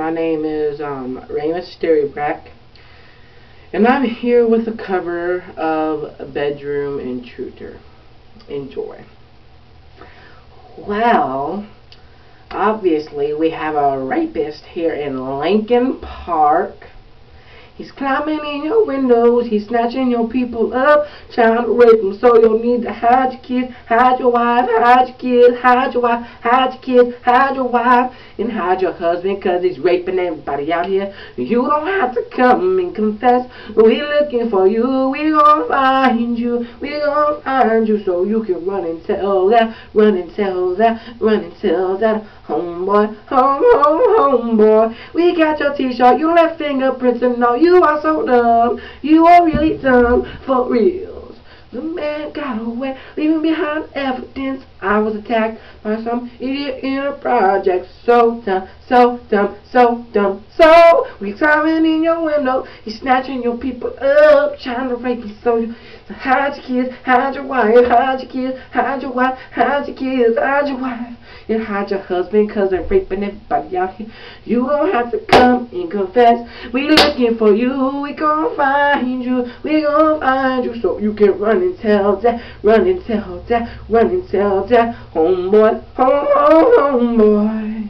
My name is Ramus Stereobrack, and I'm here with the cover of Bedroom Intruder. Enjoy. Well, obviously we have a rapist here in Lincoln Park. He's climbing in your windows, he's snatching your people up, trying to rape them. So you'll need to hide your kids, hide your wife, hide your kids, hide your wife, hide your kids, hide your wife, and hide your husband, 'cause he's raping everybody out here. You don't have to come and confess. We're looking for you, we're gonna find you, we're gonna find you, so you can run and tell that, run and tell that, run and tell that. Homeboy, homeboy, we got your t-shirt, you left fingerprints and all. You are so dumb, you are really dumb, for reals. The man got away, leaving behind evidence. I was attacked by some idiot in a project. So dumb, so dumb, so dumb. So we climbing in your window, he's snatching your people up, trying to rape you. So hide your kids, hide your wife, hide your kids, hide your wife, hide your kids, hide your wife, and hide your husband, 'cause they're raping everybody out here. You don't have to come and confess. We looking for you, we gonna find you, we gonna find you, so you can run and tell that, run and tell that, run and tell that. Homeboy, homeboy.